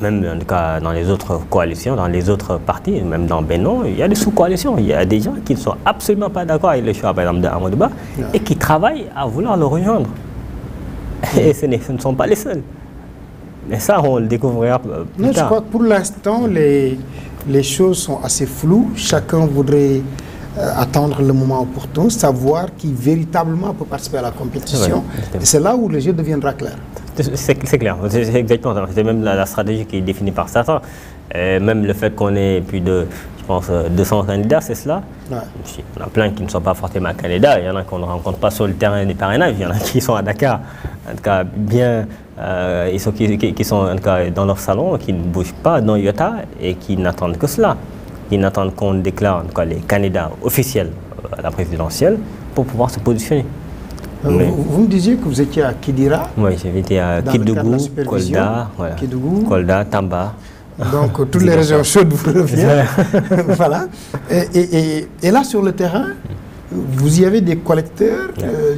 même en tout cas dans les autres coalitions, dans les autres partis, même dans Bénin, il y a des sous-coalitions. Il y a des gens qui ne sont absolument pas d'accord avec le choix, par exemple, d'Amadou Ba, et qui travaillent à vouloir le rejoindre. Et ce ne sont pas les seuls. Mais ça, on le découvrira plus tard. Je crois que pour l'instant, les choses sont assez floues. Chacun voudrait attendre le moment opportun, savoir qui véritablement peut participer à la compétition. Et c'est là où le jeu deviendra clair. C'est clair, c'est exactement ça. C'est même la stratégie qui est définie par certains. Même le fait qu'on ait plus de, je pense, 200 candidats, c'est cela. Ouais. Il y en a plein qui ne sont pas forcément candidats. Il y en a qu'on ne rencontre pas sur le terrain des parrainages. Il y en a qui sont à Dakar, en tout cas bien, qui sont en tout cas dans leur salon, qui ne bougent pas dans Iota et qui n'attendent que cela. Ils n'attendent qu'on déclare en tout cas les candidats officiels à la présidentielle pour pouvoir se positionner. Vous me disiez que vous étiez à Kidira. Oui, j'étais à Kédougou, Kolda, voilà. Kolda, Tamba. Donc toutes les régions chaudes vous reviennent. Voilà. Et là sur le terrain, vous y avez des collecteurs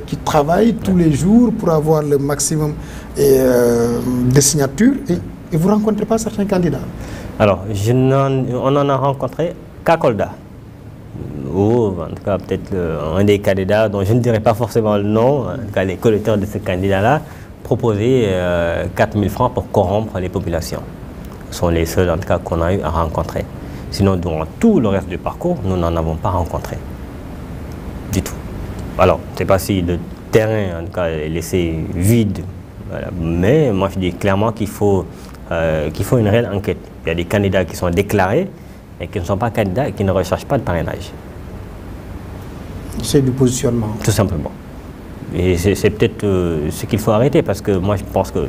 qui travaillent tous les jours pour avoir le maximum de signatures et vous ne rencontrez pas certains candidats? Alors, on en a rencontré qu'à Kolda. Ou en tout cas peut-être un des candidats dont je ne dirais pas forcément le nom, en tout cas les collecteurs de ce candidat-là, proposaient 4 000 francs pour corrompre les populations. Ce sont les seuls en tout cas qu'on a eu à rencontrer. Sinon, durant tout le reste du parcours, nous n'en avons pas rencontré. Du tout. Alors, je ne sais pas si le terrain en tout cas est laissé vide, voilà. Mais moi je dis clairement qu'il faut une réelle enquête. Il y a des candidats qui sont déclarés et qui ne sont pas candidats et qui ne recherchent pas de parrainage. C'est du positionnement. Tout simplement. Et c'est peut-être ce qu'il faut arrêter parce que moi je pense que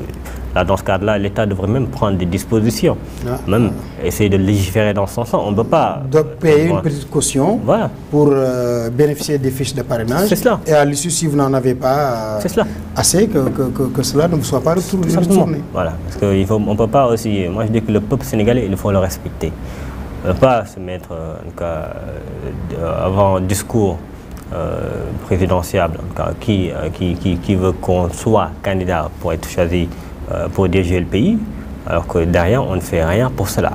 là, dans ce cadre-là, l'État devrait même prendre des dispositions. Même essayer de légiférer dans ce sens-là. On ne peut pas... De payer une petite caution pour bénéficier des fiches de parrainage. C'est cela. Et à l'issue, si vous n'en avez pas assez, que cela ne vous soit pas retourné. Voilà. Parce qu'on ne peut pas aussi... Moi, je dis que le peuple sénégalais, il faut le respecter. On ne peut pas se mettre, en tout cas, avant un discours présidentiable, en tout cas, qui veut qu'on soit candidat pour être choisi pour diriger le pays, alors que derrière, on ne fait rien pour cela.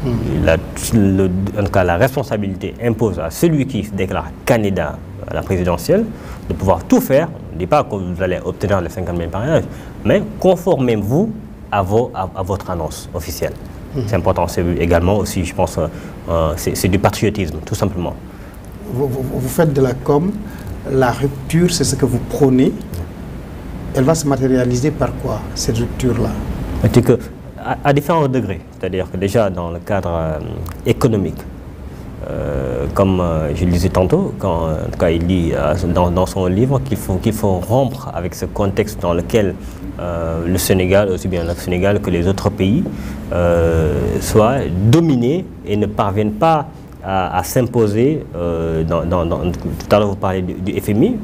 En tout cas, la responsabilité impose à celui qui se déclare candidat à la présidentielle de pouvoir tout faire. On ne dit pas que vous allez obtenir les 50 000 parrainages, mais conformez-vous à votre annonce officielle. C'est important. C'est également aussi, je pense, c'est du patriotisme, tout simplement. Vous faites de la com, la rupture, c'est ce que vous prônez. Elle va se matérialiser par quoi, cette rupture-là? À différents degrés. C'est-à-dire que déjà dans le cadre économique, comme je le disais tantôt, quand il dit dans son livre qu'il faut rompre avec ce contexte dans lequel le Sénégal, aussi bien le Sénégal que les autres pays, soient dominés et ne parviennent pas à s'imposer. Tout à l'heure vous parlez du FMI.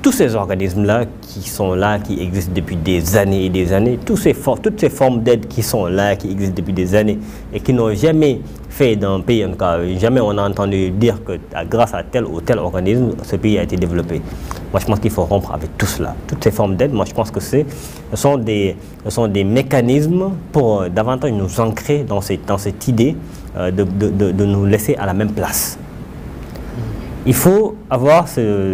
Tous ces organismes-là qui sont là, qui existent depuis des années et des années, toutes ces formes d'aide qui sont là, qui existent depuis des années et qui n'ont jamais fait d'un pays, en tout cas, jamais on a entendu dire que grâce à tel ou tel organisme, ce pays a été développé. Moi, je pense qu'il faut rompre avec tout cela. Toutes ces formes d'aide, moi, je pense que ce sont des mécanismes pour davantage nous ancrer dans cette idée de nous laisser à la même place. Il faut avoir ce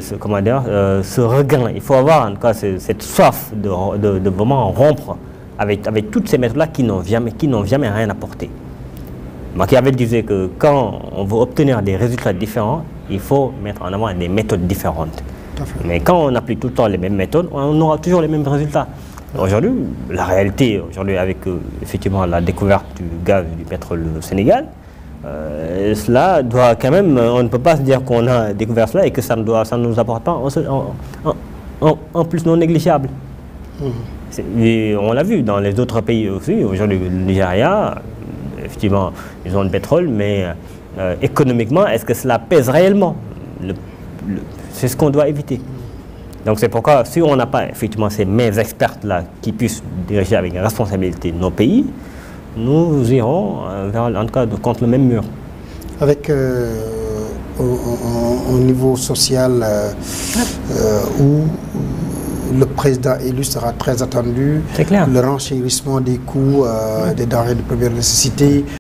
regain, il faut avoir en tout cas cette soif de vraiment rompre avec toutes ces méthodes-là qui n'ont jamais rien apporté. Machiavel disait que quand on veut obtenir des résultats différents, il faut mettre en avant des méthodes différentes. Mais quand on applique tout le temps les mêmes méthodes, on aura toujours les mêmes résultats. Aujourd'hui, la réalité, avec effectivement la découverte du gaz et du pétrole au Sénégal, cela doit quand même, on ne peut pas se dire qu'on a découvert cela et que ça ne nous apporte pas en plus non négligeable. Et on l'a vu dans les autres pays aussi. Aujourd'hui, le Nigeria, effectivement, ils ont le pétrole, mais économiquement, est-ce que cela pèse réellement? C'est ce qu'on doit éviter. Donc c'est pourquoi, si on n'a pas effectivement ces mains expertes-là qui puissent diriger avec responsabilité nos pays, nous irons en tout cas contre le même mur. Avec au niveau social où le président élu sera très attendu. C'est clair. Le renchérissement des coûts des denrées de première nécessité.